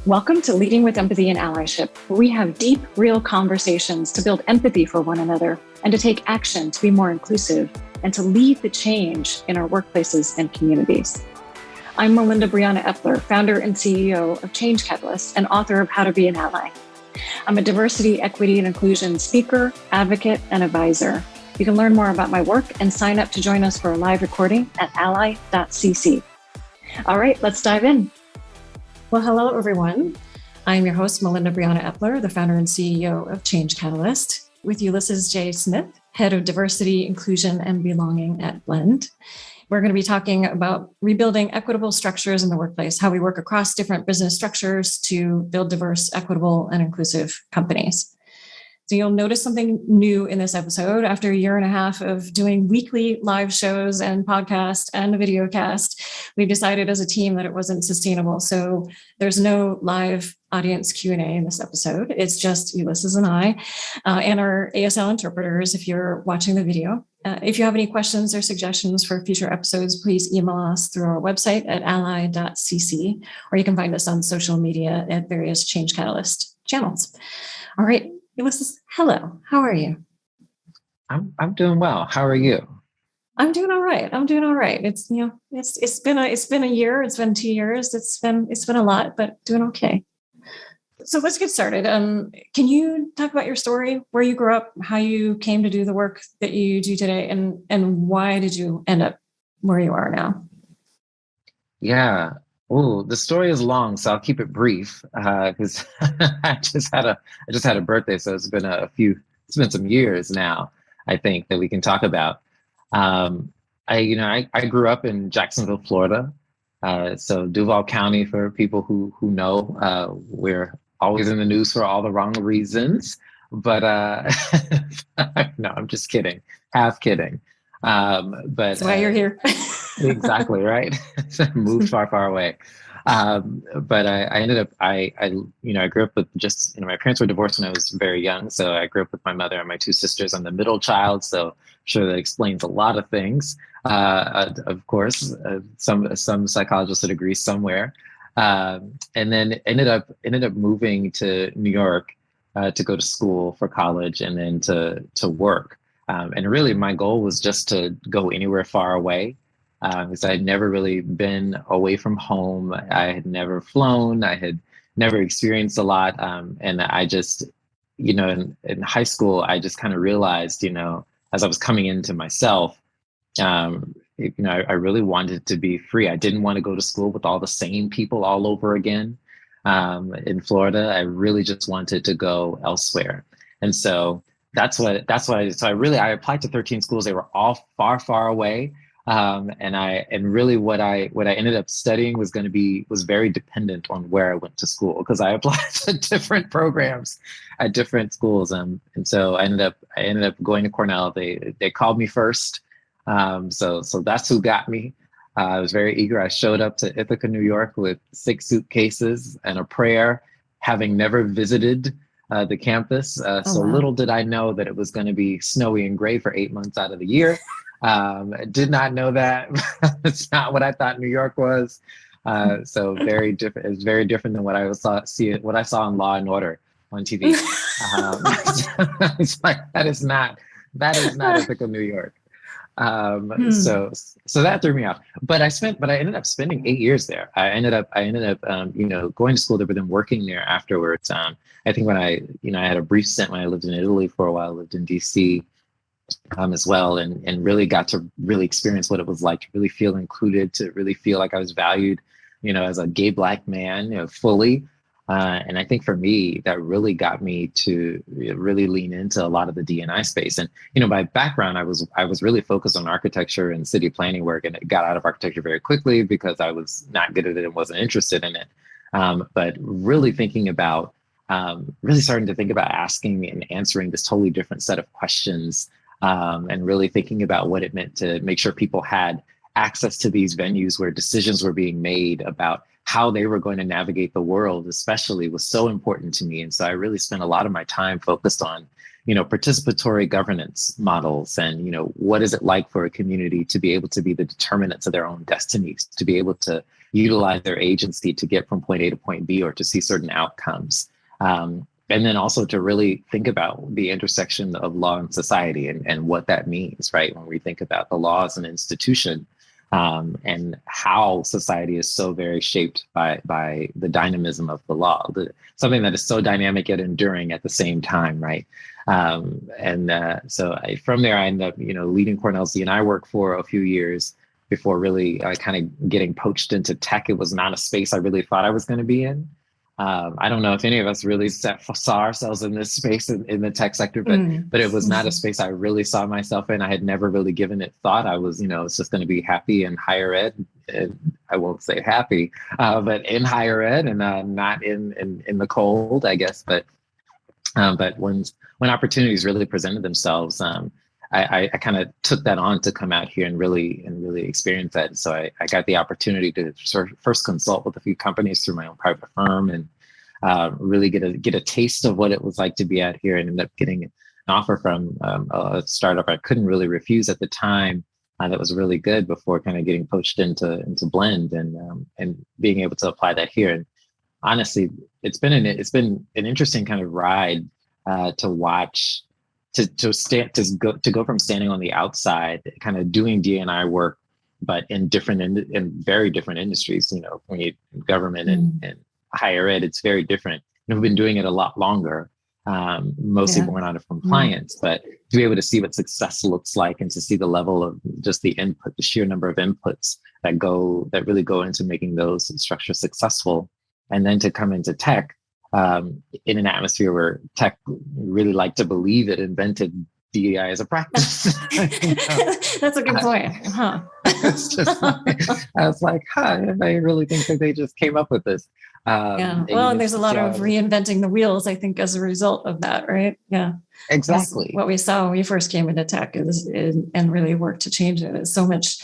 Welcome to Leading with Empathy and Allyship, where we have deep, real conversations to build empathy for one another and to take action to be more inclusive and to lead the change in our workplaces and communities. I'm Melinda Epler, founder and CEO of Change Catalyst and author of How to Be an Ally. I'm a diversity, equity, and inclusion speaker, advocate, and advisor. You can learn more about my work and sign up to join us for a live recording at ally.cc. All right, let's dive in. Well, hello, everyone. I'm your host, Melinda Epler, the founder and CEO of Change Catalyst, with Ulysses Smith, head of diversity, inclusion, and belonging at Blend. We're going to be talking about rebuilding equitable structures in the workplace, how we work across different business structures to build diverse, equitable, and inclusive companies. So you'll notice something new in this episode. After a year and a half of doing weekly live shows and podcast and a video cast, we decided as a team that it wasn't sustainable. So there's no live audience Q&A in this episode. It's just Ulysses and I and our ASL interpreters if you're watching the video. If you have any questions or suggestions for future episodes, please email us through our website at ally.cc, or you can find us on social media at various Change Catalyst channels. All right. Ulysses, hello. How are you? I'm doing well. How are you? I'm doing all right. It's been a year. It's been 2 years. It's been a lot, but doing okay. So let's get started. Can you talk about your story, where you grew up, how you came to do the work that you do today, and why did you end up where you are now? Yeah. Oh, the story is long, so I'll keep it brief because I just had a birthday, so it's been some years now, I think, that we can talk about. I grew up in Jacksonville, Florida. So Duval County, for people who know, we're always in the news for all the wrong reasons. But no, I'm just kidding, half kidding. But that's why you're here. Exactly, right. Moved far away. But I ended up, I grew up with my parents were divorced when I was very young. So I grew up with my mother and my two sisters. I'm the middle child. So I'm sure that explains a lot of things. Of course, some psychologists would agree somewhere. And then ended up moving to New York to go to school for college and then to work. And really my goal was just to go anywhere far away. Because I had never really been away from home. I had never flown. I had never experienced a lot. And I just, in high school, I just kind of realized, as I was coming into myself, I really wanted to be free. I didn't want to go to school with all the same people all over again. In Florida, I really just wanted to go elsewhere. And so that's what I applied to 13 schools. They were all far away. And really what I ended up studying was very dependent on where I went to school, because I applied to different programs at different schools. And so I ended up going to Cornell. They called me first. So that's who got me. I was very eager. I showed up to Ithaca, New York with 6 suitcases and a prayer, having never visited the campus. Wow. Little did I know that it was going to be snowy and gray for 8 months out of the year. Did not know that. It's not what I thought New York was. So very different. It was very different than what I saw in Law and Order on TV. It's like that is not Ithaca, New York. So that threw me off. But I ended up spending 8 years there. I ended up going to school there, but then working there afterwards. I think when I had a brief stint when I lived in Italy for a while. I lived in DC. As well, and really got to really experience what it was like to really feel included, to really feel like I was valued, as a gay Black man, fully. And I think for me, that really got me to really lean into a lot of the D&I space. And, by background, I was really focused on architecture and city planning work, and it got out of architecture very quickly because I was not good at it and wasn't interested in it. But really starting to think about asking and answering this totally different set of questions. And really thinking about what it meant to make sure people had access to these venues where decisions were being made about how they were going to navigate the world, especially, was so important to me. And so I really spent a lot of my time focused on, participatory governance models and, what is it like for a community to be able to be the determinants of their own destinies, to be able to utilize their agency to get from point A to point B or to see certain outcomes. And then also to really think about the intersection of law and society and what that means, right? When we think about the law as an institution, and how society is so very shaped by the dynamism of the law, something that is so dynamic yet enduring at the same time, right? From there, I ended up, leading Cornell's D&I work for a few years before really kind of getting poached into tech. It was not a space I really thought I was going to be in. I don't know if any of us really saw ourselves in this space in the tech sector, but it was not a space I really saw myself in. I had never really given it thought. I was, it's just going to be happy in higher ed. I won't say happy, but in higher ed and not in the cold, I guess. But when opportunities really presented themselves, I kind of took that on to come out here and really experience that. So I got the opportunity to first consult with a few companies through my own private firm and really get a taste of what it was like to be out here, and ended up getting an offer from a startup I couldn't really refuse at the time. That was really good before kind of getting poached into Blend and being able to apply that here. And honestly, it's been an interesting kind of ride to watch. To go from standing on the outside, kind of doing D&I work, but in very different industries. When you government and higher ed, it's very different. We've been doing it a lot longer, mostly born out of compliance. But to be able to see what success looks like, and to see the level of just the input, the sheer number of inputs that really go into making those structures successful, and then to come into tech. In an atmosphere where tech really liked to believe it invented DEI as a practice. That's a good point. It's just I was like, I really think that they just came up with this. Well, there's a lot of reinventing the wheels, I think, as a result of that, right? Yeah, exactly. That's what we saw when we first came into tech and really worked to change it. Is so much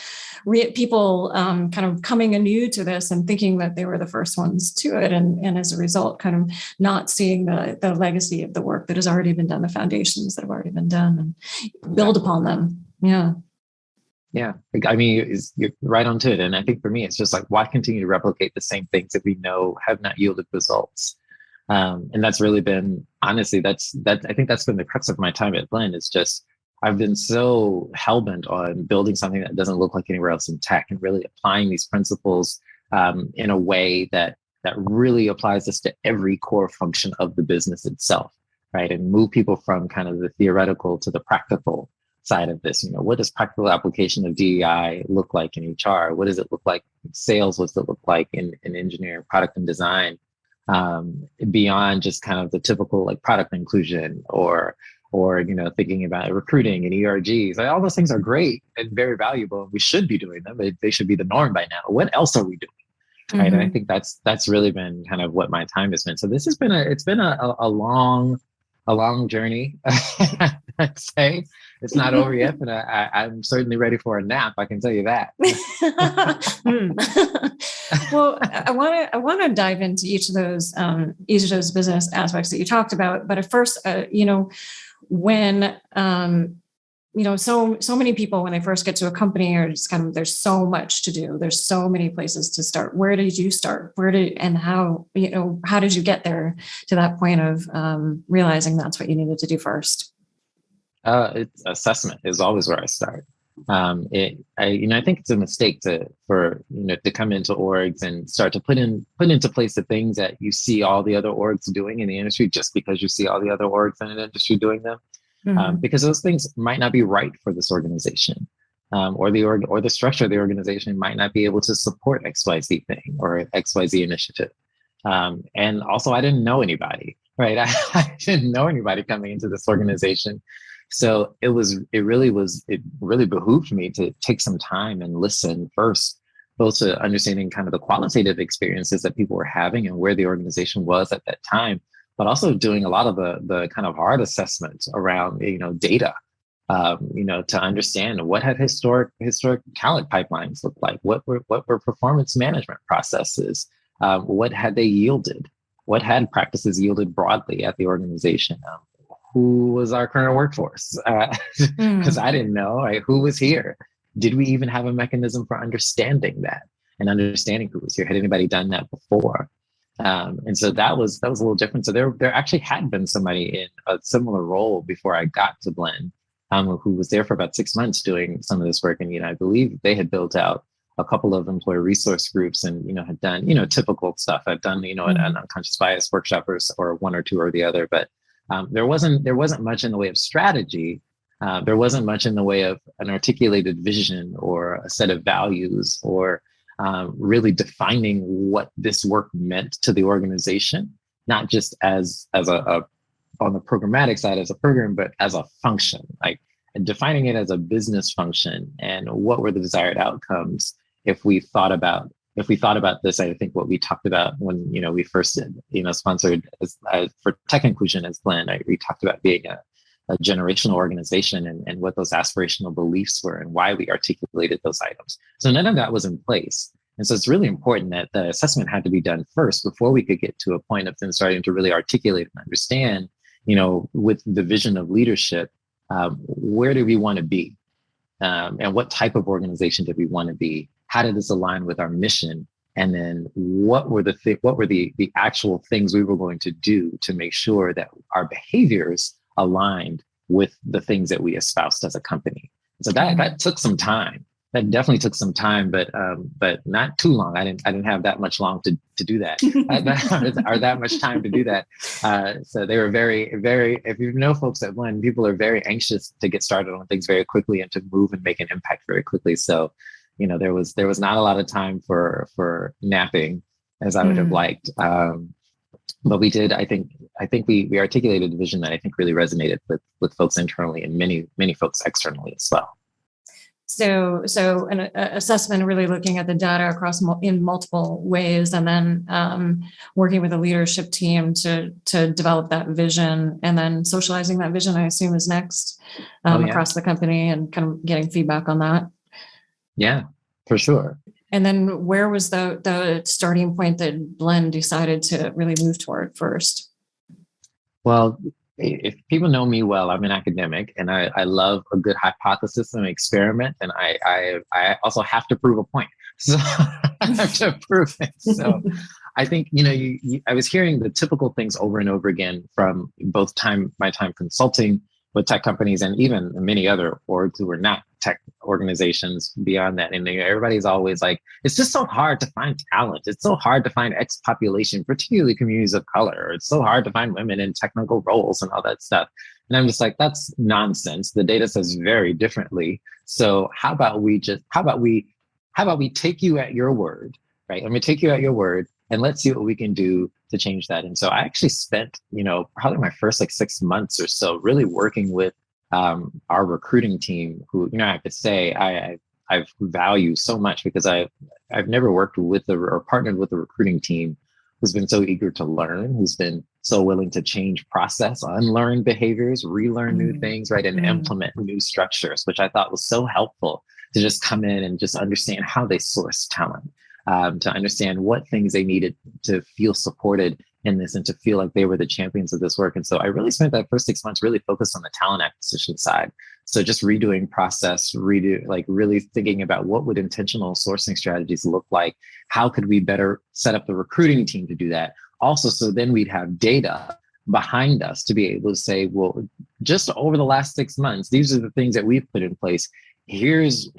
people kind of coming anew to this and thinking that they were the first ones to it, and as a result, kind of not seeing the legacy of the work that has already been done, the foundations that have already been done, and build upon them. Yeah, I mean, you're right onto it. And I think for me, it's just like, why continue to replicate the same things that we know have not yielded results? And that's really been, honestly, I think that's been the crux of my time at Blend. It's just, I've been so hellbent on building something that doesn't look like anywhere else in tech, and really applying these principles in a way that really applies this to every core function of the business itself, right? And move people from kind of the theoretical to the practical side of this. What does practical application of DEI look like in HR? What does it look like in sales? What does it look like in engineering, product and design? Beyond just kind of the typical like product inclusion or thinking about recruiting and ERGs. Like, all those things are great and very valuable, and we should be doing them. They should be the norm by now. What else are we doing? Right. And I think that's really been kind of what my time has been. So this has been a long journey. I'd say it's not over yet, but I'm certainly ready for a nap. I can tell you that. Well, I want to dive into each of those business aspects that you talked about. But at first, when so many people, when they first get to a company, are just kind of, there's so much to do. There's so many places to start. Where did you start? How did you get there to that point of realizing that's what you needed to do first? It's assessment is always where I start. I think it's a mistake to come into orgs and start to put into place the things that you see all the other orgs doing in the industry, just because you see all the other orgs in an industry doing them. Because those things might not be right for this organization, or the structure of the organization might not be able to support XYZ thing or XYZ initiative. And also, I didn't know anybody, right? I didn't know anybody coming into this organization. So it really behooved me to take some time and listen first, both to understanding kind of the qualitative experiences that people were having and where the organization was at that time, but also doing a lot of the kind of hard assessments around, data, to understand what had historic talent pipelines looked like, what were performance management processes, what had they yielded, what had practices yielded broadly at the organization. Who was our current workforce? Because I didn't know, right? Who was here? Did we even have a mechanism for understanding that? and understanding who was here. Had anybody done that before? And so that was a little different. So there actually had been somebody in a similar role before I got to Blend, who was there for about 6 months doing some of this work. And, I believe they had built out a couple of employee resource groups and, had done, typical stuff. I've done, an unconscious bias workshop or one or two or the other, but there wasn't much in the way of strategy. There wasn't much in the way of an articulated vision or a set of values or really defining what this work meant to the organization, not just as a on the programmatic side as a program, but as a function, like defining it as a business function and what were the desired outcomes if we thought about this. I think what we talked about when we first did sponsored for tech inclusion as Blend, we talked about being a generational organization and what those aspirational beliefs were and why we articulated those items. So none of that was in place. And so it's really important that the assessment had to be done first before we could get to a point of then starting to really articulate and understand, with the vision of leadership, where do we want to be? And what type of organization did we want to be? How did this align with our mission? And then what were the actual things we were going to do to make sure that our behaviors aligned with the things that we espoused as a company? So that took some time. That definitely took some time, but not too long. I didn't have that much long to do that, or that much time to do that. So they were very, very. If you know folks at Blend, people are very anxious to get started on things very quickly and to move and make an impact very quickly. So, there was not a lot of time for napping as I would have liked. But we did. I think we articulated a vision that I think really resonated with folks internally and many folks externally as well. So an assessment really looking at the data across in multiple ways, and then working with a leadership team to develop that vision, and then socializing that vision, I assume, is next across the company and kind of getting feedback on that. Yeah, for sure. And then where was the starting point that Blend decided to really move toward first? Well, if people know me well, I'm an academic and I love a good hypothesis and experiment. And I also have to prove a point. So I have to prove it. So I think, I was hearing the typical things over and over again from both my time consulting with tech companies and even many other orgs who are not tech organizations beyond that. And everybody's always like, it's just so hard to find talent. It's so hard to find X population, particularly communities of color. It's so hard to find women in technical roles and all that stuff. And I'm just like, that's nonsense. The data says very differently. So how about we take you at your word, right? I'm going to take you at your word and let's see what we can do to change that. And so I actually spent, probably my first 6 months or so really working with our recruiting team, who, I have to say, I've valued so much because I've never worked with or partnered with a recruiting team who's been so eager to learn, who's been so willing to change process, unlearn behaviors, relearn new things, right, and implement new structures, which I thought was so helpful to just come in and just understand how they source talent. To understand what things they needed to feel supported in this and to feel like they were the champions of this work. And so I really spent that first 6 months really focused on the talent acquisition side. So just redoing process, really thinking about what would intentional sourcing strategies look like? How could we better set up the recruiting team to do that? Also, so then we'd have data behind us to be able to say, well, just over the last 6 months, these are the things that we've put in place. Here's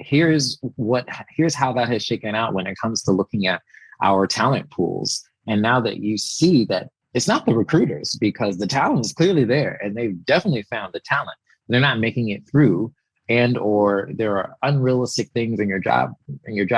how that has shaken out when it comes to looking at our talent pools. And now that you see that it's not the recruiters, because the talent is clearly there and they've definitely found the talent, they're not making it through, and or there are unrealistic things in your job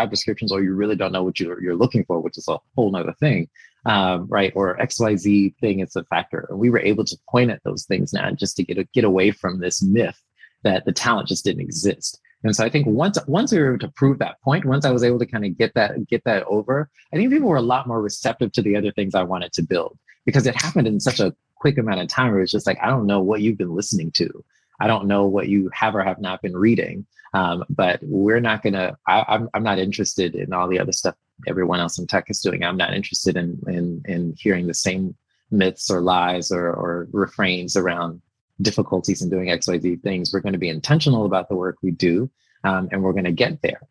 descriptions, or you really don't know what you're looking for, which is a whole nother thing, right? Or XYZ thing is a factor. And we were able to point at those things now just to get away from this myth that the talent just didn't exist. And so I think once we were able to prove that point, once I was able to kind of get that over, I think people were a lot more receptive to the other things I wanted to build, because it happened in such a quick amount of time where it's just like, I don't know what you've been listening to. I don't know what you have or have not been reading. But we're not I'm not interested in all the other stuff everyone else in tech is doing. I'm not interested in hearing the same myths or lies or refrains around difficulties in doing XYZ things. We're going to be intentional about the work we do, and we're going to get there,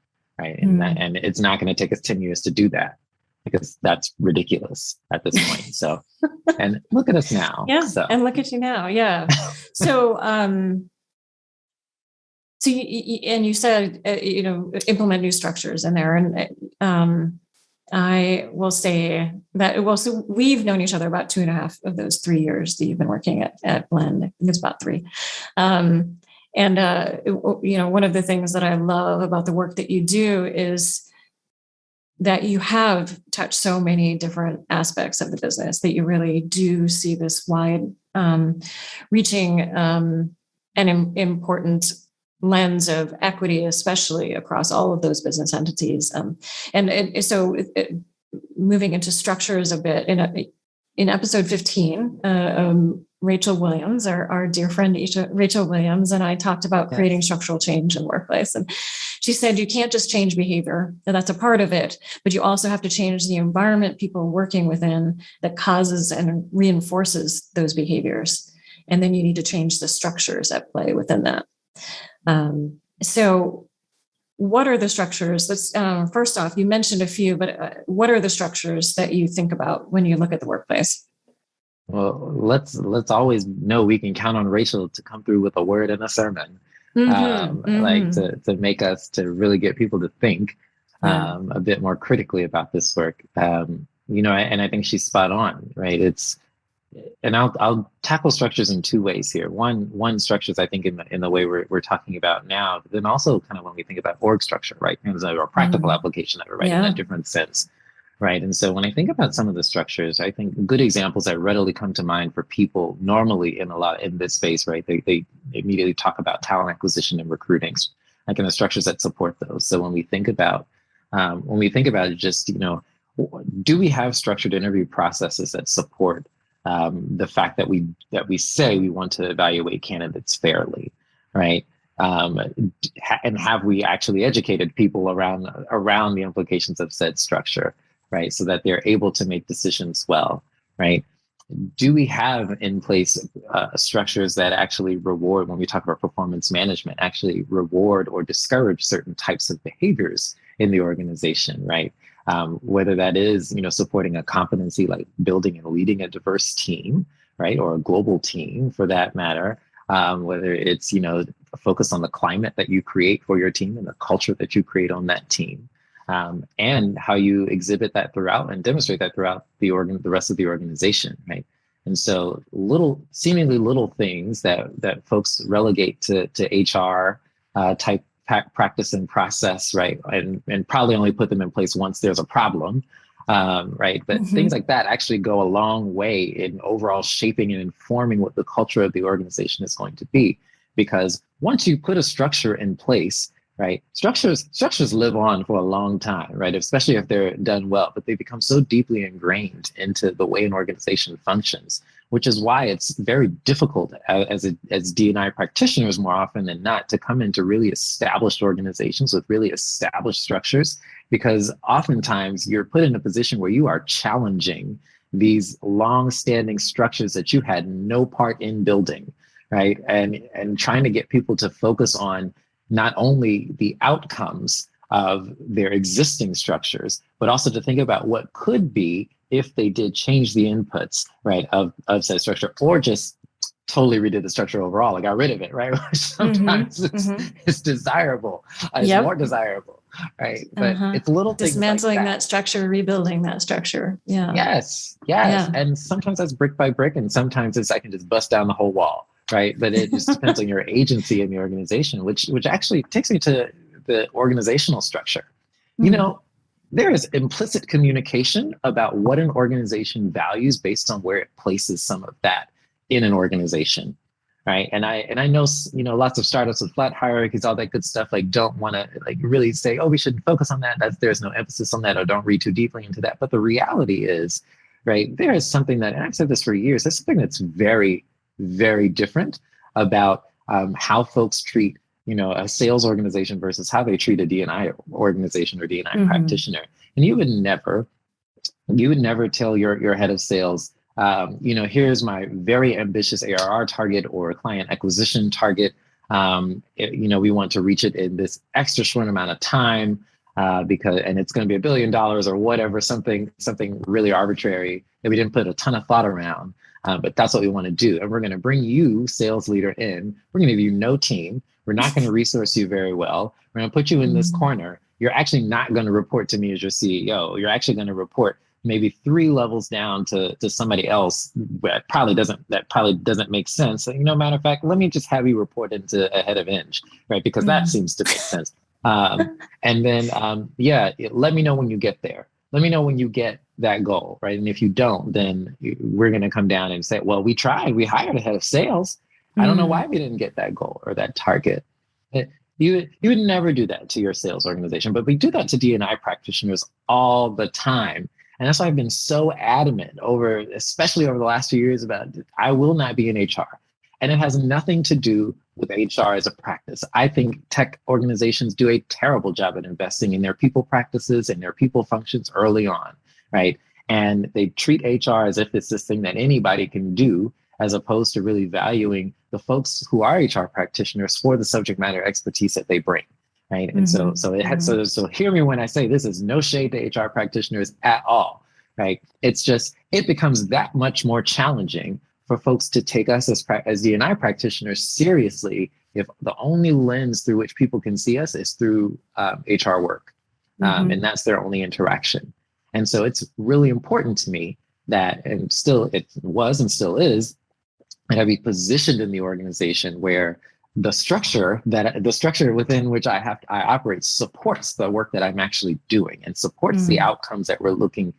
right? And it's not going to take us 10 years to do that, because that's ridiculous at this point. So, and look at us now. Yeah. So. And look at you now. Yeah. So, you said, implement new structures in there. And I will say that, so we've known each other about 2.5 of those 3 years that you've been working at Blend. I think it's about 3. One of the things that I love about the work that you do is that you have touched so many different aspects of the business, that you really do see this wide reaching and important lens of equity, especially across all of those business entities. So moving into structures a bit, in episode 15, Rachel Williams, our dear friend Rachel Williams, and I talked about creating structural change in the workplace. And she said, you can't just change behavior, and that's a part of it, but you also have to change the environment people are working within that causes and reinforces those behaviors. And then you need to change the structures at play within that. So what are the structures? Let's first off, you mentioned a few, but what are the structures that you think about when you look at the workplace? Well, let's always know we can count on Rachel to come through with a word and a sermon, like to make us, to really get people to think a bit more critically about this work. And I think she's spot on, right? And I'll tackle structures in 2 ways here. One structures, I think, in the way we're talking about now, but then also kind of when we think about org structure, right? There's a practical application of it, right? In a different sense, right? And so when I think about some of the structures, I think good examples that readily come to mind for people normally in this space, right? They immediately talk about talent acquisition and recruiting, like in the structures that support those. So when we think about just, do we have structured interview processes that support the fact that we say we want to evaluate candidates fairly, right? And have we actually educated people around the implications of said structure, right? So that they're able to make decisions well, right? Do we have in place structures that actually reward, when we talk about performance management, actually reward or discourage certain types of behaviors in the organization, right? Whether that is, supporting a competency like building and leading a diverse team, right? Or a global team for that matter, whether it's, a focus on the climate that you create for your team and the culture that you create on that team, and how you exhibit that throughout and demonstrate that throughout the rest of the organization, right? And so seemingly little things that folks relegate to HR type practice and process, right? And probably only put them in place once there's a problem, right? But things like that actually go a long way in overall shaping and informing what the culture of the organization is going to be. Because once you put a structure in place, right, structures live on for a long time, right? Especially if they're done well, but they become so deeply ingrained into the way an organization functions, which is why it's very difficult as D&I practitioners more often than not to come into really established organizations with really established structures, because oftentimes you're put in a position where you are challenging these long-standing structures that you had no part in building, right? And trying to get people to focus on not only the outcomes of their existing structures, but also to think about what could be if they did change the inputs, right, of said structure, or just totally redid the structure overall and got rid of it, right? Sometimes it's desirable, it's more desirable, right? But it's little things dismantling like that structure, rebuilding that structure. Yeah. Yes. And sometimes that's brick by brick, and sometimes it's I can just bust down the whole wall, right? But it just depends on your agency in the organization, which actually takes me to the organizational structure. There is implicit communication about what an organization values based on where it places some of that in an organization, right? And I know, lots of startups with flat hierarchies, all that good stuff, like don't want to like really say, oh, we shouldn't focus on that. There's no emphasis on that, or don't read too deeply into that. But the reality is, right, there is something that, and I've said this for years, there's something that's very, very different about how folks treat a sales organization versus how they treat a D&I organization or D&I practitioner. And you would never tell your head of sales, here's my very ambitious ARR target or client acquisition target. We want to reach it in this extra short amount of time. and it's going to be $1 billion or whatever, something really arbitrary that we didn't put a ton of thought around. But that's what we want to do. And we're going to bring you, sales leader, in. We're going to give you no team. We're not going to resource you very well. We're going to put you in this corner. You're actually not going to report to me as your CEO. You're actually going to report maybe 3 levels down to somebody else that probably doesn't make sense. So, matter of fact, let me just have you report into a head of Eng, right? Because that seems to make sense. And then, let me know when you get there. Let me know when you get that goal, right? And if you don't, then we're going to come down and say, well, we tried. We hired a head of sales. I don't know why we didn't get that goal or that target. You would never do that to your sales organization, but we do that to D&I practitioners all the time. And that's why I've been so adamant especially over the last few years, about I will not be in HR. And it has nothing to do with HR as a practice. I think tech organizations do a terrible job at investing in their people practices and their people functions early on, right? And they treat HR as if it's this thing that anybody can do, as opposed to really valuing the folks who are HR practitioners for the subject matter expertise that they bring, right? And so hear me when I say this is no shade to HR practitioners at all, right? It's just, it becomes that much more challenging for folks to take us as D&I practitioners seriously if the only lens through which people can see us is through HR work. And that's their only interaction. And so it's really important to me that, and still it was and still is, that I be positioned in the organization where the structure within which I operate supports the work that I'm actually doing and supports the outcomes that we're looking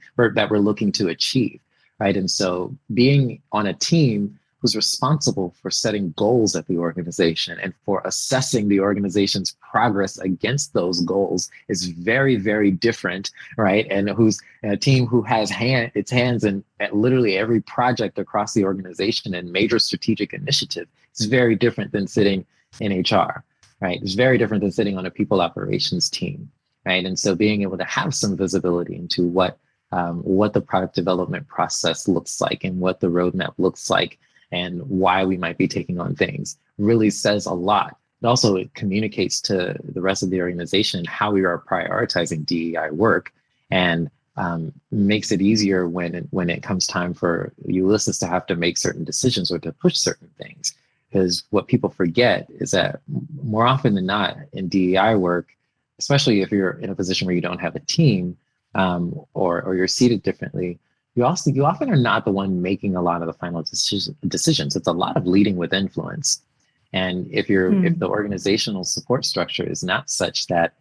to achieve, right? And so being on a team who's responsible for setting goals at the organization and for assessing the organization's progress against those goals is very, very different, right? And who's a team who has its hands in at literally every project across the organization and major strategic initiative. It's very different than sitting in HR, right? It's very different than sitting on a people operations team, right? And so being able to have some visibility into what the product development process looks like and what the roadmap looks like and why we might be taking on things really says a lot. It also communicates to the rest of the organization how we are prioritizing DEI work, and makes it easier when it comes time for Ulysses to have to make certain decisions or to push certain things. Because what people forget is that more often than not in DEI work, especially if you're in a position where you don't have a team, or you're seated differently, you often are not the one making a lot of the final decisions. It's a lot of leading with influence. And if the organizational support structure is not such that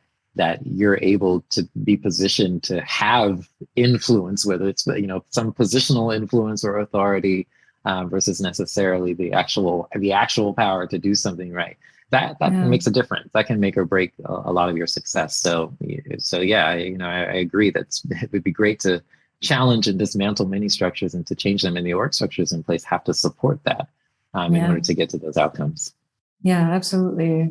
you're able to be positioned to have influence, whether it's some positional influence or authority, versus necessarily the actual power to do something right, that makes a difference. That can make or break a lot of your success. So yeah, I agree that it would be great to challenge and dismantle many structures and to change them, and the org structures in place have to support that in order to get to those outcomes. Yeah, absolutely.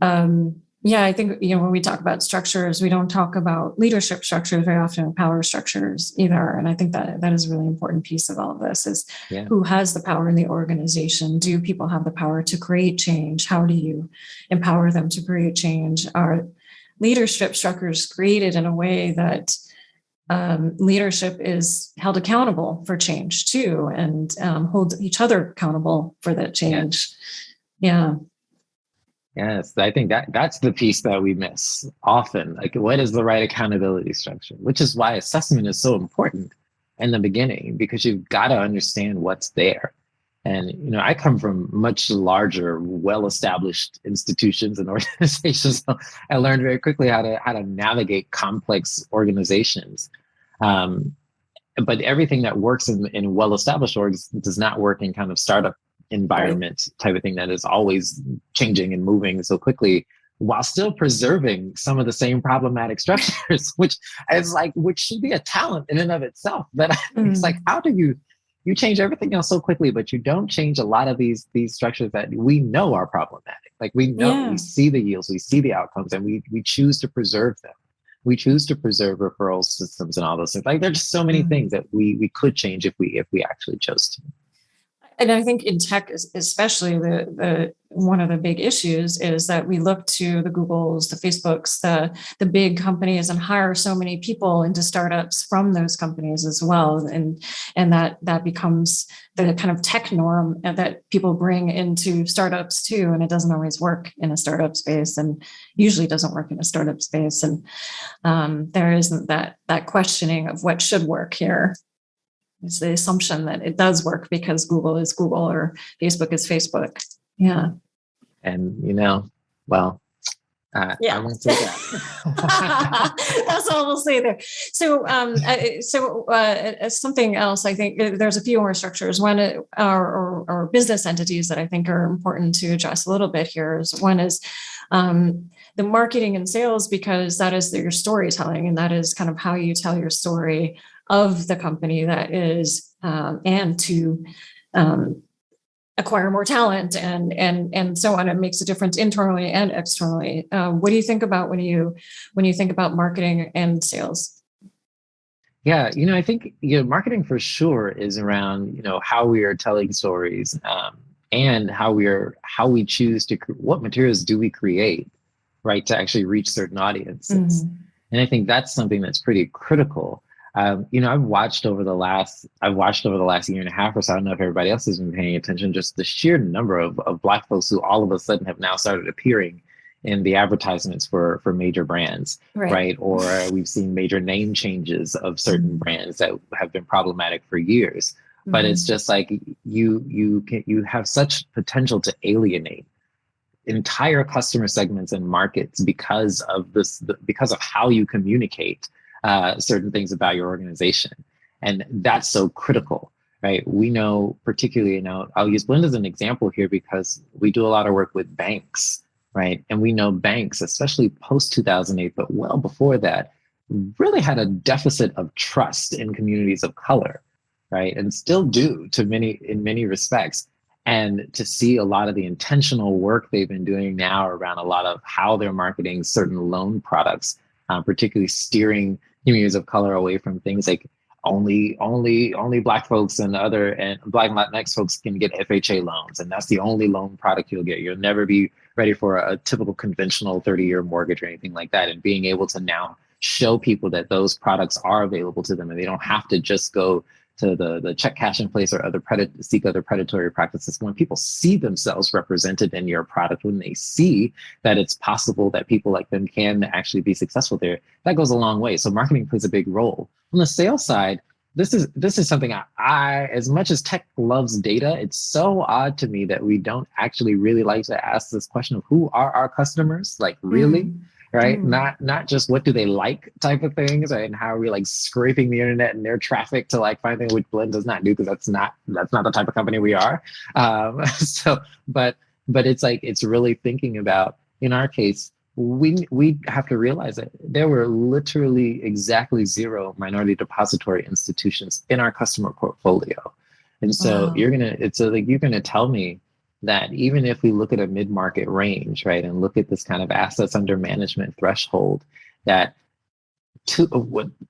I think, when we talk about structures, we don't talk about leadership structures very often, power structures either. And I think that is a really important piece of all of this is who has the power in the organization? Do people have the power to create change? How do you empower them to create change? Are leadership structures created in a way that leadership is held accountable for change too, and hold each other accountable for that change? Yes, I think that's the piece that we miss often. Like, what is the right accountability structure? Which is why assessment is so important in the beginning, because you've got to understand what's there. And, I come from much larger, well-established institutions and organizations. So I learned very quickly how to navigate complex organizations. But everything that works in well-established orgs does not work in kind of startup environment type of thing that is always changing and moving so quickly, while still preserving some of the same problematic structures, which should be a talent in and of itself. But it's like, how do you change everything else so quickly, but you don't change a lot of these structures that we know are problematic. Like, we know, we see the yields, we see the outcomes, and we choose to preserve them. We choose to preserve referral systems and all those things. Like, there's just so many things that we could change if we actually chose to. And I think in tech, especially, the one of the big issues is that we look to the Googles, the Facebooks, the big companies, and hire so many people into startups from those companies as well, and that becomes the kind of tech norm that people bring into startups too, and it doesn't always work in a startup space, and usually doesn't work in a startup space, and there isn't that questioning of what should work here. It's the assumption that it does work because Google is Google or Facebook is Facebook. Yeah. And, well, I won't say that. That's all we'll say there. So, something else, I think there's a few more structures. One or business entities that I think are important to address a little bit here is one is the marketing and sales, because that is your storytelling, and that is kind of how you tell your story of the company that is, and to acquire more talent and so on. It makes a difference internally and externally. What do you think about when you think about marketing and sales? Yeah, I think marketing for sure is around how we are telling stories, and how we choose to what materials do we create, right, to actually reach certain audiences. Mm-hmm. And I think that's something that's pretty critical. I've watched over the last year and a half or so. I don't know if everybody else has been paying attention, just the sheer number of Black folks who all of a sudden have now started appearing in the advertisements for major brands, right? Or we've seen major name changes of certain brands that have been problematic for years. Mm-hmm. But it's just like you have such potential to alienate entire customer segments and markets because of how you communicate certain things about your organization. And that's so critical, right? We know, particularly, I'll use Melinda as an example here because we do a lot of work with banks, right? And we know banks, especially post 2008, but well before that, really had a deficit of trust in communities of color, right? And still do in many respects. And to see a lot of the intentional work they've been doing now around a lot of how they're marketing certain loan products, particularly steering communities of color away from things like only Black folks and Black and Latinx folks can get FHA loans, and that's the only loan product you'll get. You'll never be ready for a typical conventional 30-year mortgage or anything like that. And being able to now show people that those products are available to them, and they don't have to just go to the check cash in place or seek other predatory practices. When people see themselves represented in your product, when they see that it's possible that people like them can actually be successful there, that goes a long way. So marketing plays a big role. On the sales side, this is something I as much as tech loves data, it's so odd to me that we don't actually really like to ask this question of who are our customers, like really? Mm. Right? Not just what do they like type of things, right? And how are we like scraping the internet and their traffic to like find things, which Blend does not do, because that's not the type of company we are. But it's like, it's really thinking about, in our case, we have to realize that there were literally exactly 0 minority depository institutions in our customer portfolio. And so you're gonna tell me that even if we look at a mid-market range, right, and look at this kind of assets under management threshold, that the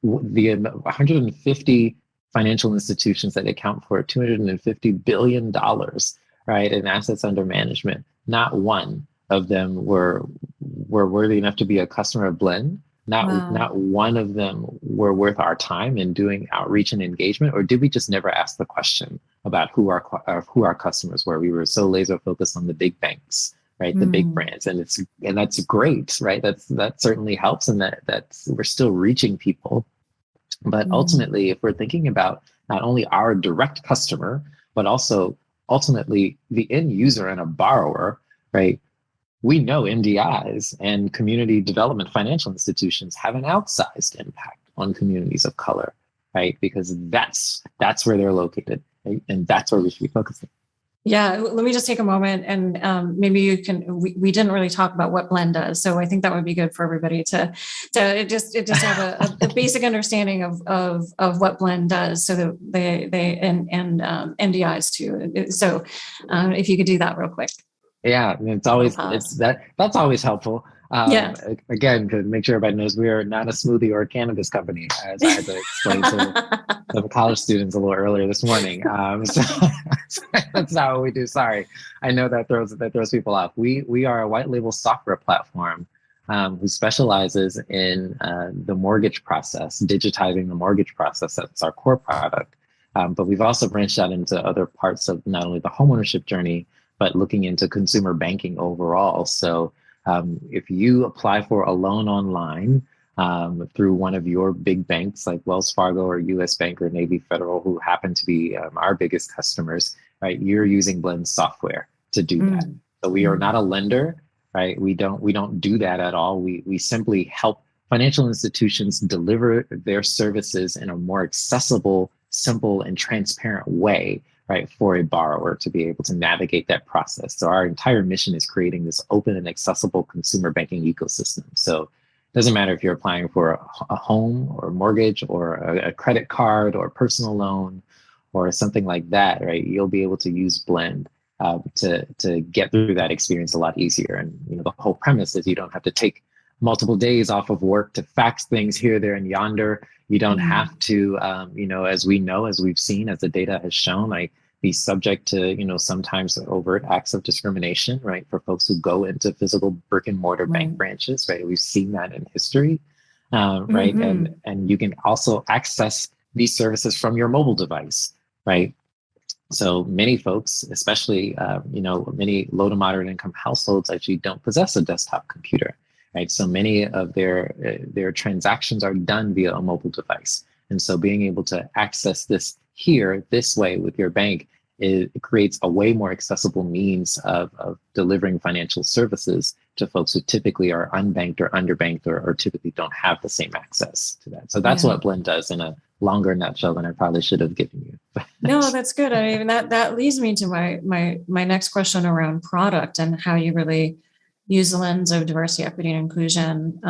150 financial institutions that account for $250 billion, right, in assets under management, not one of them were worthy enough to be a customer of Blend. Not one of them were worth our time in doing outreach and engagement, or did we just never ask the question about who our customers were? We were so laser focused on the big banks, right? The big brands, and that's great, right? That certainly helps, and that's we're still reaching people. But ultimately, if we're thinking about not only our direct customer, but also ultimately the end user and a borrower, right? We know NDIs and community development financial institutions have an outsized impact on communities of color, right? Because that's where they're located, right? And that's where we should be focusing. Yeah, let me just take a moment and maybe you can. We didn't really talk about what Blend does, so I think that would be good for everybody to just have a basic understanding of what Blend does, so that they and NDIs too. So if you could do that real quick. Yeah, it's that's always helpful. Again, to make sure everybody knows, we are not a smoothie or a cannabis company, as I had to explain to the college students a little earlier this morning. That's not what we do. Sorry. I know that throws people off. We are a white label software platform who specializes in the mortgage process, digitizing the mortgage process. That's our core product. But we've also branched out into other parts of not only the homeownership journey, but looking into consumer banking overall. So if you apply for a loan online through one of your big banks like Wells Fargo or US Bank or Navy Federal, who happen to be our biggest customers, right? You're using Blend software to do that. So we are not a lender, right? We don't do that at all. We simply help financial institutions deliver their services in a more accessible, simple, and transparent way, right, for a borrower to be able to navigate that process. So our entire mission is creating this open and accessible consumer banking ecosystem. So it doesn't matter if you're applying for a home or a mortgage or a credit card or a personal loan or something like that, right? You'll be able to use Blend to get through that experience a lot easier. And the whole premise is you don't have to take multiple days off of work to fax things here, there, and yonder. You don't have to, as we've seen, as the data has shown, like be subject to, sometimes overt acts of discrimination, right? For folks who go into physical brick and mortar bank branches, right? We've seen that in history, right? And you can also access these services from your mobile device, right? So many folks, especially, many low to moderate income households actually don't possess a desktop computer. Right, so many of their transactions are done via a mobile device, and so being able to access this way with your bank, it creates a way more accessible means of delivering financial services to folks who typically are unbanked or underbanked or typically don't have the same access to that. So that's what Blend does in a longer nutshell than I probably should have given you. No, that's good. I mean, that leads me to my next question around product and how you really use the lens of diversity, equity, and inclusion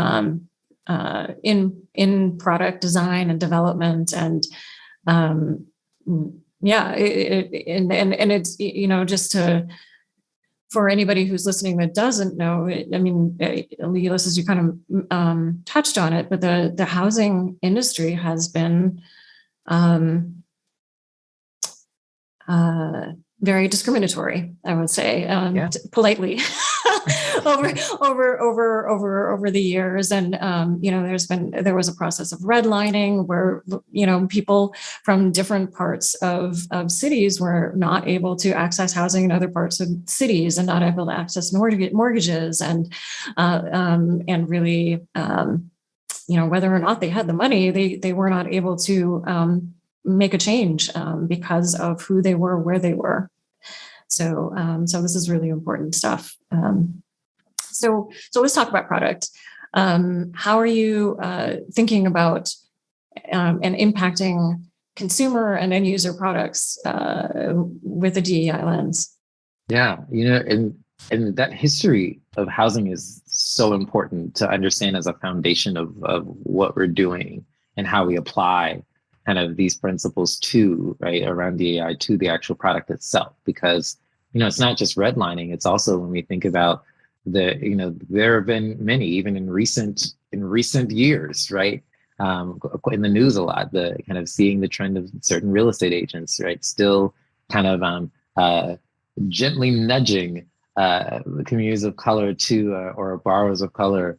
in product design and development, and it's just for anybody who's listening that doesn't know. Ulysses, you kind of touched on it, but the housing industry has been very discriminatory, I would say, politely. over the years, and there was a process of redlining where people from different parts of cities were not able to access housing in other parts of cities and not able to access mortgages, and really whether or not they had the money, they were not able to make a change because of who they were, where they were. So this is really important stuff. So let's talk about product. How are you thinking about and impacting consumer and end user products with a DEI lens? Yeah, and that history of housing is so important to understand as a foundation of what we're doing and how we apply kind of these principles around DEI to the actual product itself, because it's not just redlining. It's also, when we think about there have been many, even in recent years, right? In the news a lot, the kind of seeing the trend of certain real estate agents, right? Still kind of gently nudging communities of color to or borrowers of color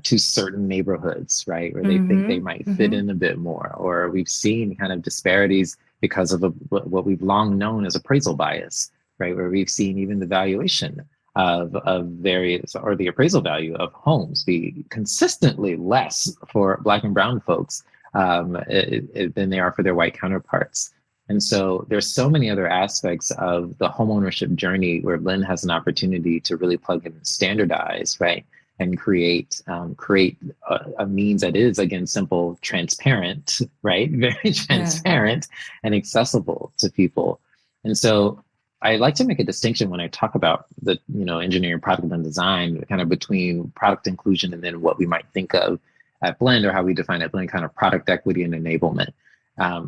to certain neighborhoods, right, where they think they might fit in a bit more. Or we've seen kind of disparities because of what we've long known as appraisal bias, right, where we've seen even the valuation of various, or the appraisal value of homes be consistently less for Black and brown folks than they are for their white counterparts. And so there's so many other aspects of the homeownership journey where Blend has an opportunity to really plug in and standardize, right, and create a means that is, again, simple, transparent, right, very transparent and accessible to people. And so I like to make a distinction when I talk about the engineering, product, and design, kind of between product inclusion and then what we might think of at Blend, or how we define at Blend, kind of product equity and enablement.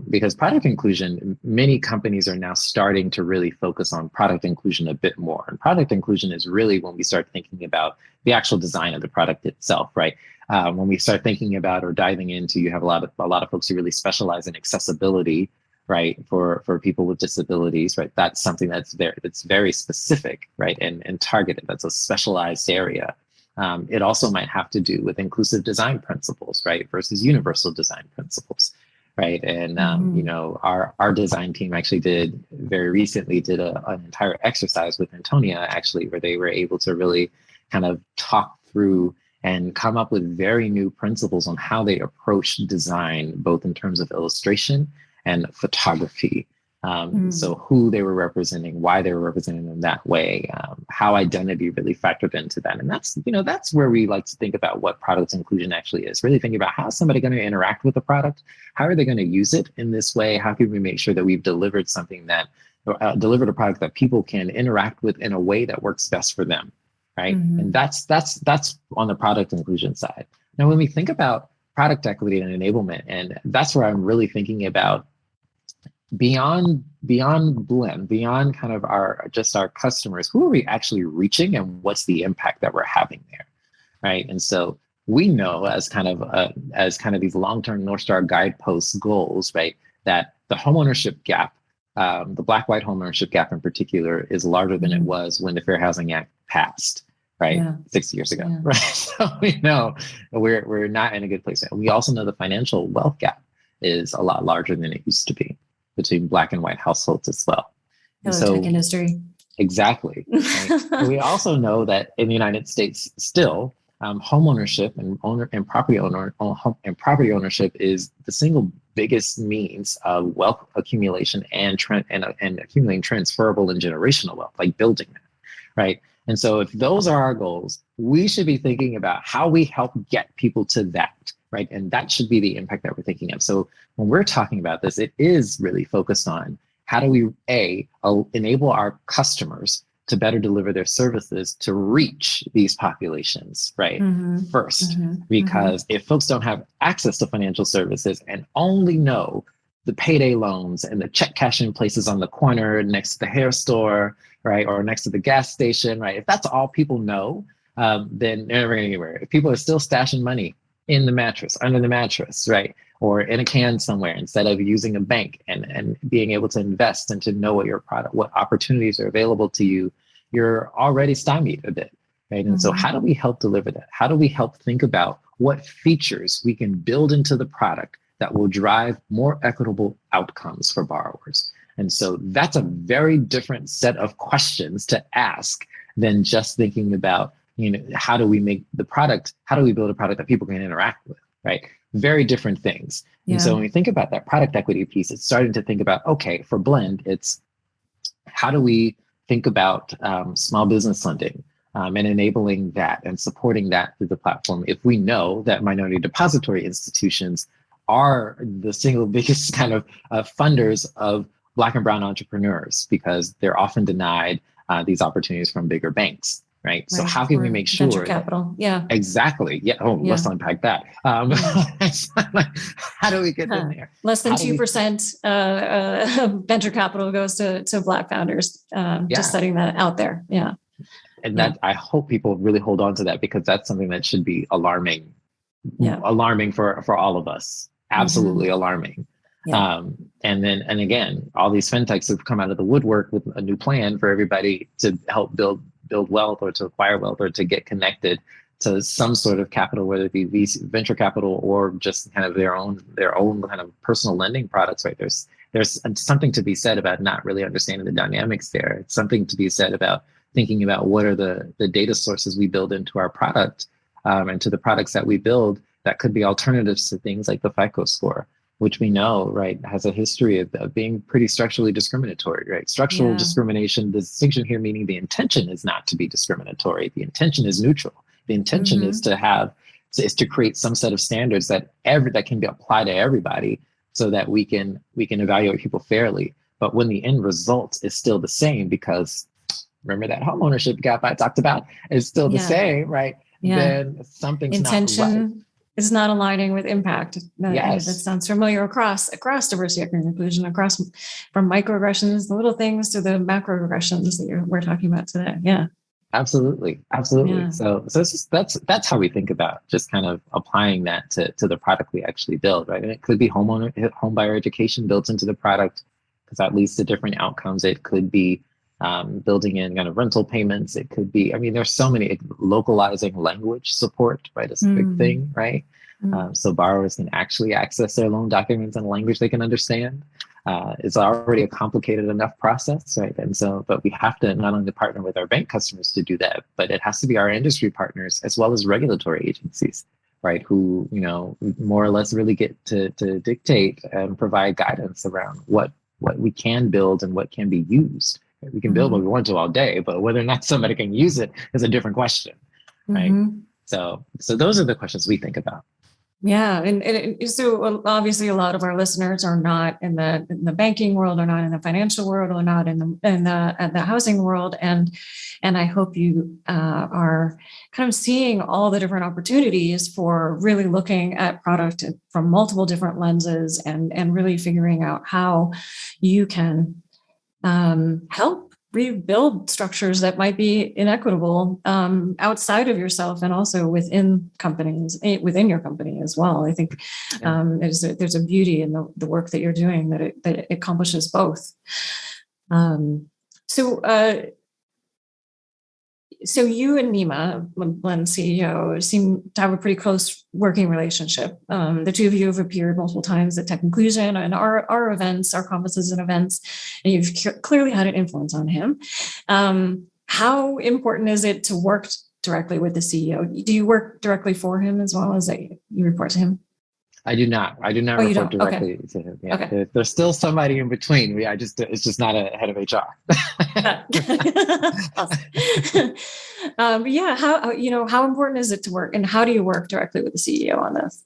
Because product inclusion, many companies are now starting to really focus on product inclusion a bit more. And product inclusion is really when we start thinking about the actual design of the product itself, right? When we start thinking about or diving into, you have a lot of folks who really specialize in accessibility, right, for people with disabilities, right? That's something that's very specific, right, and targeted. That's a specialized area. It also might have to do with inclusive design principles, right, versus universal design principles, right? And our design team actually very recently did an entire exercise with Antonia, actually, where they were able to really kind of talk through and come up with very new principles on how they approach design, both in terms of illustration and photography. So who they were representing, why they were representing them that way, how identity really factored into that. And that's where we like to think about what product inclusion actually is, really thinking about how is somebody going to interact with the product? How are they going to use it in this way? How can we make sure that we've delivered something delivered a product that people can interact with in a way that works best for them, right? And that's on the product inclusion side. Now, when we think about product equity and enablement, and that's where I'm really thinking about beyond Blend, beyond kind of our customers, who are we actually reaching and what's the impact that we're having there, right? And so we know as kind of these long-term North Star guidepost goals, right, that the homeownership gap, the Black-white homeownership gap in particular, is larger than it was when the Fair Housing Act passed, right, 6 years ago, right? So we know we're not in a good place. We also know the financial wealth gap is a lot larger than it used to be between Black and white households as well. So tech industry. Exactly. Right? We also know that in the United States, still, home ownership and property ownership is the single biggest means of wealth accumulation and accumulating transferable and generational wealth, like building that, right? And so if those are our goals, we should be thinking about how we help get people to that, right? And that should be the impact that we're thinking of. So when we're talking about this, it is really focused on how do we, enable our customers to better deliver their services to reach these populations, right? First, because if folks don't have access to financial services and only know the payday loans and the check cashing places on the corner next to the hair store, right, or next to the gas station, right? If that's all people know, then they're never going anywhere. If people are still stashing money in the mattress, under the mattress, right, or in a can somewhere instead of using a bank and being able to invest and to know what opportunities are available to you, you're already stymied a bit, right? And so how do we help deliver that? How do we help think about what features we can build into the product that will drive more equitable outcomes for borrowers? And so that's a very different set of questions to ask than just thinking about, how do we build a product that people can interact with, right? Very different things. And so when we think about that product equity piece, it's starting to think about, okay, for Blend, it's how do we think about small business lending and enabling that and supporting that through the platform if we know that minority depository institutions are the single biggest kind of funders of Black and brown entrepreneurs, because they're often denied these opportunities from bigger banks, right? So how can we make sure venture capital? Exactly. Let's unpack that. How do we get in there? Less than 2% venture capital goes to Black founders. Just setting that out there. And that I hope people really hold on to that, because that's something that should be alarming for all of us. Absolutely alarming. And again, all these fintechs have come out of the woodwork with a new plan for everybody to help build wealth, or to acquire wealth, or to get connected to some sort of capital, whether it be venture capital or just kind of their own kind of personal lending products, right? There's something to be said about not really understanding the dynamics there. It's something to be said about thinking about what are the data sources we build into our product, and to the products that we build that could be alternatives to things like the FICO score, which we know, right, has a history of being pretty structurally discriminatory, right? Structural discrimination, the distinction here meaning the intention is not to be discriminatory. The intention is neutral. The intention is to create some set of standards that can be applied to everybody, so that we can evaluate people fairly. But when the end result is still the same, because remember that homeownership gap I talked about is still the same, right? Then something's intention not right. Is not aligning with impact. That sounds familiar across diversity, equity, and inclusion, from microaggressions, the little things, to the macroaggressions that we're talking about today. Absolutely. Absolutely. Yeah. So it's just, that's how we think about just kind of applying that to the product we actually build, right? And it could be home buyer education built into the product, because that leads to different outcomes. It could be building in kind of rental payments. It could be, I mean, there's so many. Localizing language support, right, is a big thing, right? So borrowers can actually access their loan documents in a language they can understand. It's already a complicated enough process, right? And so, but we have to not only partner with our bank customers to do that, but it has to be our industry partners as well as regulatory agencies, right? Who, you know, more or less really get to dictate and provide guidance around what we can build and what can be used. We can build what we want to all day, but whether or not somebody can use it is a different question, right? So those are the questions we think about. Yeah, and so obviously a lot of our listeners are not in the banking world, or not in the financial world, or not in the housing world, and I hope you are kind of seeing all the different opportunities for really looking at product from multiple different lenses, and really figuring out how you can help rebuild structures that might be inequitable outside of yourself, and also within companies, within your company as well. I think there's a beauty in the work that you're doing, that it accomplishes both. So you and Nima, Blend's CEO, seem to have a pretty close working relationship. The two of you have appeared multiple times at Tech Inclusion and our events, our conferences and events, and you've clearly had an influence on him. How important is it to work directly with the CEO? Do you work directly for him as well as you report to him? I do not. I do not report directly to him. Yeah. Okay. There's still somebody in between. It's just not a head of HR. Yeah. How important is it to work, and how do you work directly with the CEO on this?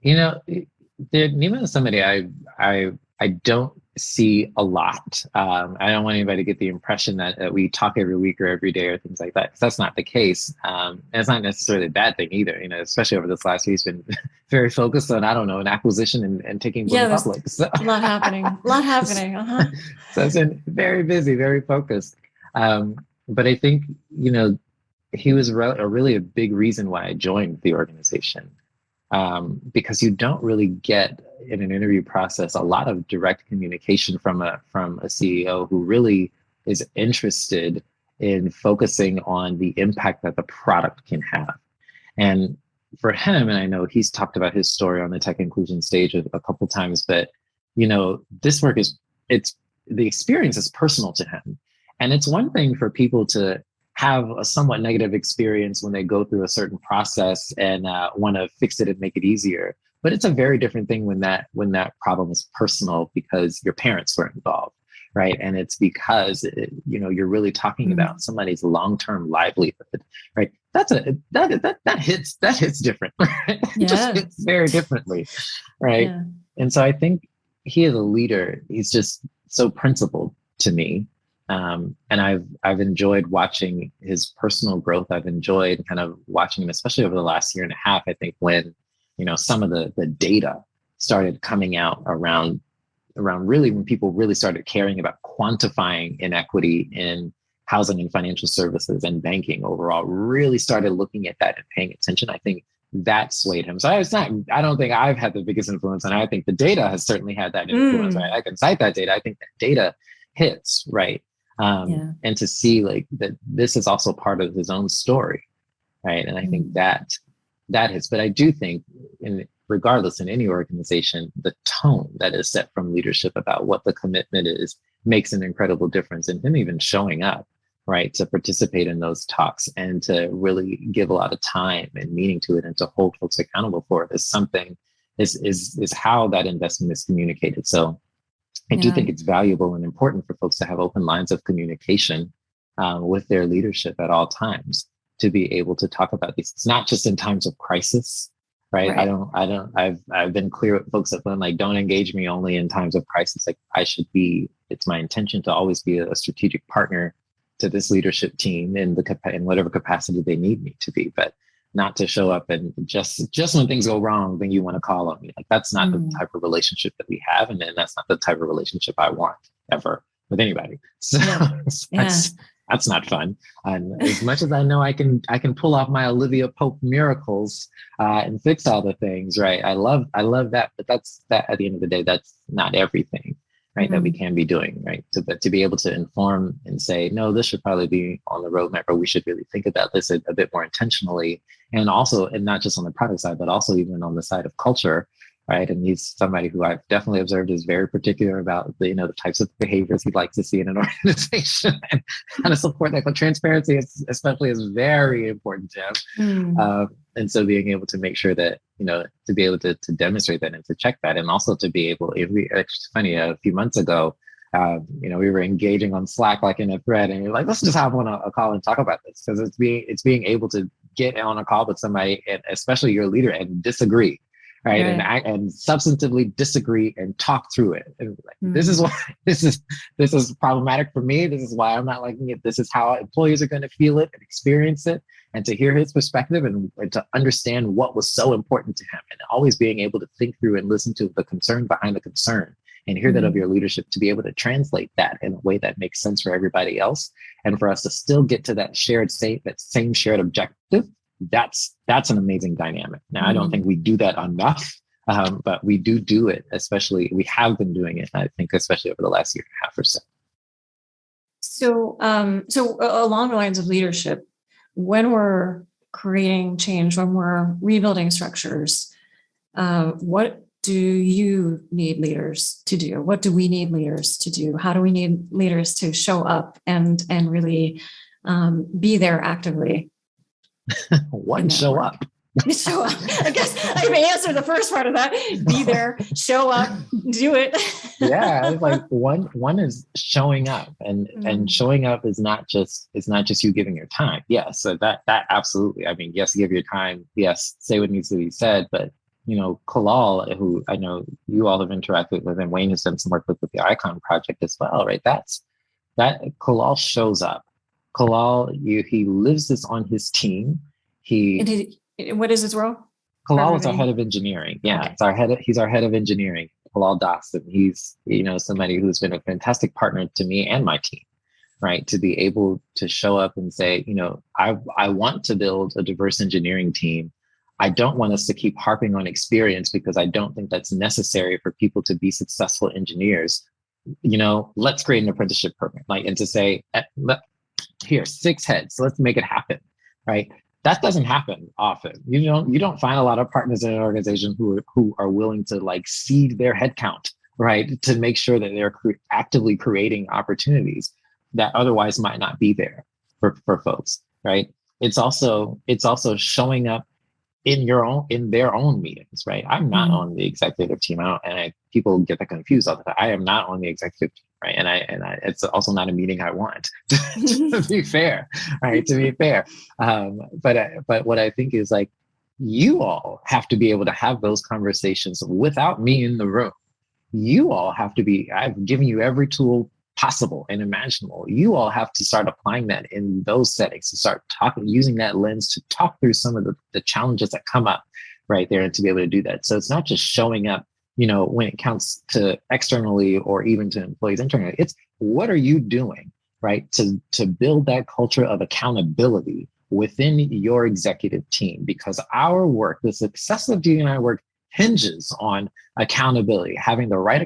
Nima is somebody I don't see a lot. I don't want anybody to get the impression that we talk every week or every day or things like that, because that's not the case. And it's not necessarily a bad thing either. Especially over this last week, he's been very focused on, an acquisition and taking public. So a lot happening. So it's been very busy, very focused. But I think, he was really a big reason why I joined the organization. Because you don't really get in an interview process a lot of direct communication from a CEO who really is interested in focusing on the impact that the product can have. And for him, and I know he's talked about his story on the Tech Inclusion stage a couple times, but this work the experience is personal to him. And it's one thing for people to have a somewhat negative experience when they go through a certain process and want to fix it and make it easier. But it's a very different thing when that problem is personal because your parents were involved, right? And it's because you're really talking about somebody's long-term livelihood, right? That hits different, right? It just hits very differently, right? Yeah. And so I think he as a leader, he's just so principled to me. And I've enjoyed watching his personal growth. I've enjoyed kind of watching him, especially over the last year and a half, I think, when, some of the data started coming out around really when people really started caring about quantifying inequity in housing and financial services and banking overall, really started looking at that and paying attention. I think that swayed him. So I don't think I've had the biggest influence on it. I think the data has certainly had that influence, right? I can cite that data. I think that data hits, right? And to see that this is also part of his own story, right? And I think that hits. But I do think, regardless in any organization, the tone that is set from leadership about what the commitment is makes an incredible difference. And him even showing up, right, to participate in those talks and to really give a lot of time and meaning to it and to hold folks accountable for it is how that investment is communicated. So I do think it's valuable and important for folks to have open lines of communication with their leadership at all times to be able to talk about these. It's not just in times of crisis, right? I've been clear with folks that don't engage me only in times of crisis. It's my intention to always be a strategic partner to this leadership team in whatever capacity they need me to be, but not to show up and just when things go wrong, then you want to call on me. That's not the type of relationship that we have. And then that's not the type of relationship I want ever with anybody. So That's not fun. And as much as I know I can pull off my Olivia Pope miracles and fix all the things, right? I love that, but that's that at the end of the day, that's not everything, right? That we can be doing, right? But to be able to inform and say, no, this should probably be on the roadmap, or we should really think about this a bit more intentionally. And also, and not just on the product side, but also even on the side of culture, right? And he's somebody who I've definitely observed is very particular about the, the types of behaviors he'd like to see in an organization, and how to support that. But transparency, especially, is very important to him. And so being able to make sure that, to be able to demonstrate that and to check that, and also to be able, it's funny, a few months ago, we were engaging on Slack, like in a thread, and you're like, let's just hop on a call and talk about this, because it's being able to get on a call with somebody, and especially your leader, and disagree. Right. And substantively disagree and talk through it. And like, this is why this is problematic for me. This is why I'm not liking it. This is how employees are going to feel it and experience it. And to hear his perspective and to understand what was so important to him, and always being able to think through and listen to the concern behind the concern, and hear that of your leadership, to be able to translate that in a way that makes sense for everybody else. And for us to still get to that same shared objective. That's an amazing dynamic. Now, I don't think we do that enough, but we do it, especially, we have been doing it, I think, especially over the last year and a half or so. So along the lines of leadership, when we're creating change, when we're rebuilding structures, what do you need leaders to do? What do we need leaders to do? How do we need leaders to show up and really be there actively? Show up. Show up. I guess I've answered the first part of that. Be there, show up, do it. Yeah, it's like one is showing up, and showing up is not just you giving your time. Yes, so that absolutely. I mean, yes, give your time. Yes, say what needs to be said. But Kalal, who I know you all have interacted with, and Wayne has done some work with the Icon Project as well, right? That Kalal shows up. Kalal, he lives this on his team. What is his role? Kalal is our head of engineering. Yeah, okay. He's our head of engineering, Kalal Das. And he's, somebody who's been a fantastic partner to me and my team, right? To be able to show up and say, I want to build a diverse engineering team. I don't want us to keep harping on experience, because I don't think that's necessary for people to be successful engineers. Let's create an apprenticeship program, and to say, here, 6 heads, let's make it happen, right? That doesn't happen often. You don't find a lot of partners in an organization who are willing to seed their headcount, right, to make sure that they're actively creating opportunities that otherwise might not be there for folks, right? It's also showing up in their own meetings, right? I'm not on the executive team. People get that confused all the time. I am not on the executive team, right? And I it's also not a meeting I want, to be fair, right? To be fair. But what I think is, you all have to be able to have those conversations without me in the room. You all have to be, I've given you every tool possible and imaginable. You all have to start applying that in those settings, to start using that lens to talk through some of the challenges that come up right there, and to be able to do that. So it's not just showing up, when it counts to externally or even to employees internally. It's what are you doing, right, to build that culture of accountability within your executive team, because our work, the success of D&I work, hinges on accountability, having the right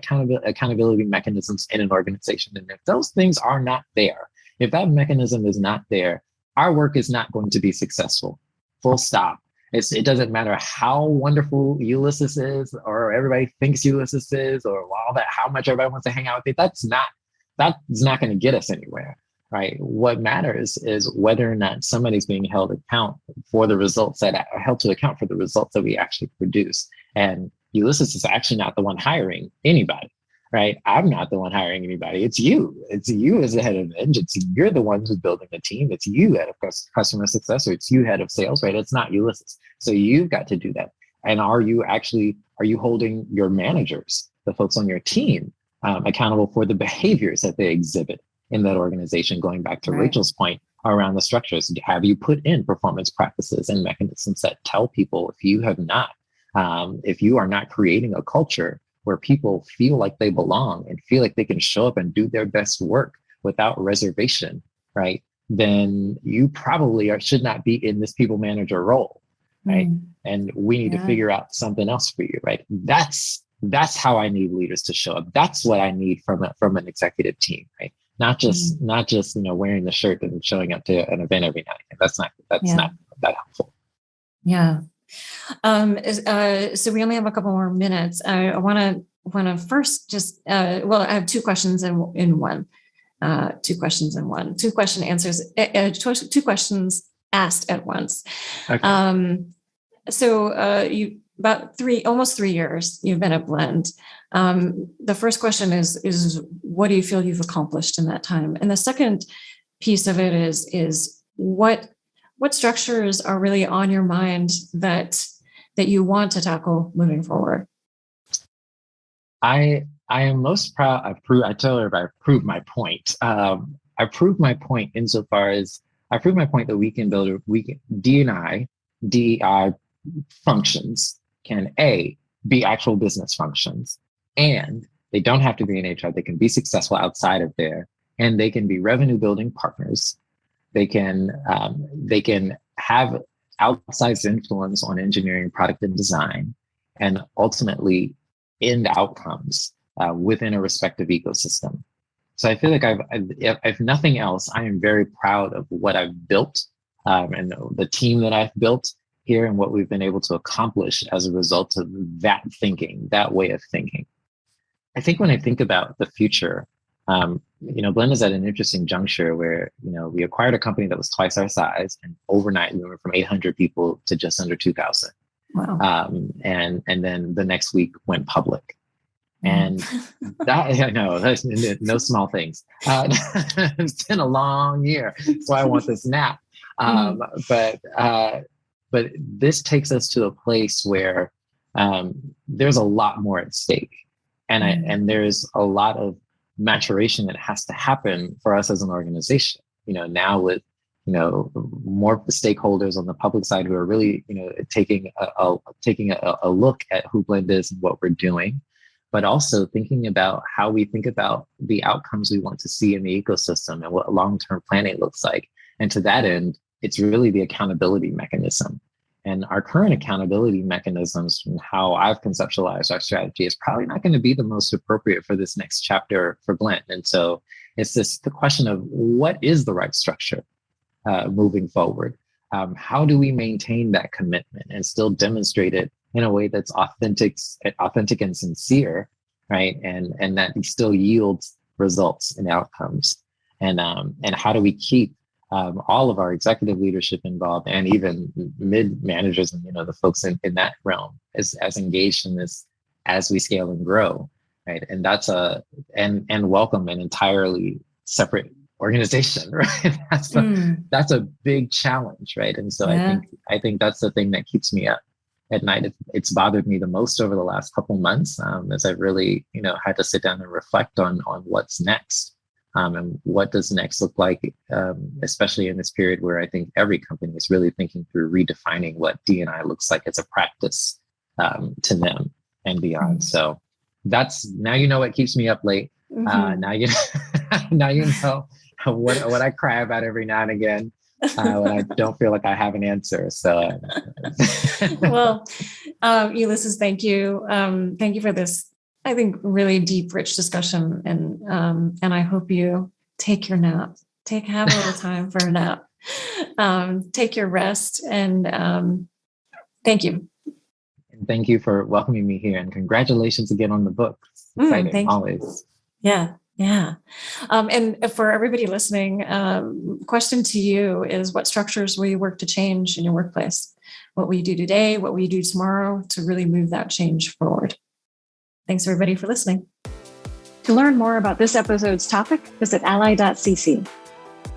accountability mechanisms in an organization. And if those things are not there, if that mechanism is not there, our work is not going to be successful. Full stop. It doesn't matter how wonderful Ulysses is, or everybody thinks Ulysses is, or all that, how much everybody wants to hang out with it. That's not going to get us anywhere. Right. What matters is whether or not somebody's being held to account for the results that we actually produce. And Ulysses is actually not the one hiring anybody. Right. I'm not the one hiring anybody. It's you. It's you as the head of Engine. You're the one who's building the team. It's you head of customer success, or it's you head of sales. Right. It's not Ulysses. So you've got to do that. And are you holding your managers, the folks on your team, accountable for the behaviors that they exhibit in that organization? Going back to Rachel's point around the structures, have you put in performance practices and mechanisms that tell people, if you are not creating a culture where people feel like they belong and feel like they can show up and do their best work without reservation, right? then you probably should not be in this people manager role, right? And we need to figure out something else for you, right? That's how I need leaders to show up. That's what I need from an executive team, right? Not just wearing the shirt and showing up to an event every night. That's not that helpful. Yeah. So we only have a couple more minutes. I want to first just I have two questions in one. Two questions in one. Two question answers. Two questions asked at once. Okay. So you almost 3 years you've been at Blend. The first question is what do you feel you've accomplished in that time? And the second piece of it is what structures are really on your mind that you want to tackle moving forward? I am most proud. I've proved my point. I proved my point insofar as I proved my point that we can DEI functions can be actual business functions, and they don't have to be in HR. They can be successful outside of there, and they can be revenue building partners. They can have outsized influence on engineering, product, and design, and ultimately end outcomes within a respective ecosystem. So I feel like if nothing else, I am very proud of what I've built and the team that I've built here and what we've been able to accomplish as a result of that thinking, that way of thinking. I think when I think about the future, Blend is at an interesting juncture where, we acquired a company that was twice our size, and overnight we went from 800 people to just under 2,000. Wow. And then the next week went public. And that, I know, that's no small things. It's been a long year, so I want this nap. But this takes us to a place where there's a lot more at stake. And there's a lot of maturation that has to happen for us as an organization, now with, more stakeholders on the public side who are really, taking a look at who Blend is and what we're doing, but also thinking about how we think about the outcomes we want to see in the ecosystem and what long-term planning looks like. And to that end, it's really the accountability mechanism. And our current accountability mechanisms and how I've conceptualized our strategy is probably not going to be the most appropriate for this next chapter for Blend. And so it's the question of what is the right structure moving forward? How do we maintain that commitment and still demonstrate it in a way that's authentic and sincere, right? And that still yields results and outcomes. And how do we keep all of our executive leadership involved, and even mid managers and the folks in that realm as engaged in this as we scale and grow, right? And that's and welcome an entirely separate organization, right? That's a big challenge, right? And so I think that's the thing that keeps me up at night. It's bothered me the most over the last couple months as I've really had to sit down and reflect on what's next. And what does next look like, especially in this period where I think every company is really thinking through redefining what D&I looks like as a practice to them and beyond. So that's, now what keeps me up late. Now you know what I cry about every now and again when I don't feel like I have an answer. So, well, Ulysses, thank you. Thank you for this, I think, really deep, rich discussion. And I hope you take your nap. Have a little time for a nap. Take your rest. And thank you. And thank you for welcoming me here. And congratulations again on the book. Exciting, always. Yeah. And for everybody listening, question to you is, what structures will you work to change in your workplace? What will you do today? What will you do tomorrow to really move that change forward? Thanks, everybody, for listening. To learn more about this episode's topic, visit ally.cc.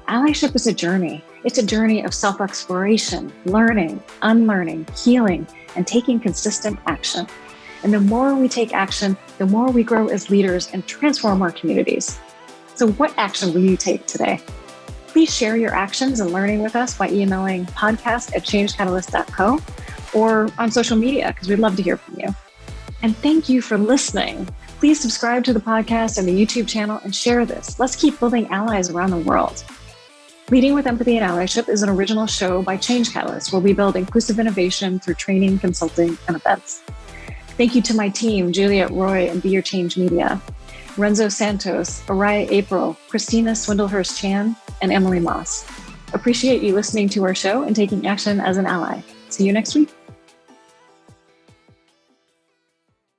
Allyship is a journey. It's a journey of self-exploration, learning, unlearning, healing, and taking consistent action. And the more we take action, the more we grow as leaders and transform our communities. So what action will you take today? Please share your actions and learning with us by emailing podcast@changecatalyst.co or on social media, because we'd love to hear from you. And thank you for listening. Please subscribe to the podcast and the YouTube channel and share this. Let's keep building allies around the world. Leading with Empathy and Allyship is an original show by Change Catalyst, where we build inclusive innovation through training, consulting, and events. Thank you to my team, Juliet Roy and Be Your Change Media, Renzo Santos, Araya April, Christina Swindlehurst-Chan, and Emily Moss. Appreciate you listening to our show and taking action as an ally. See you next week.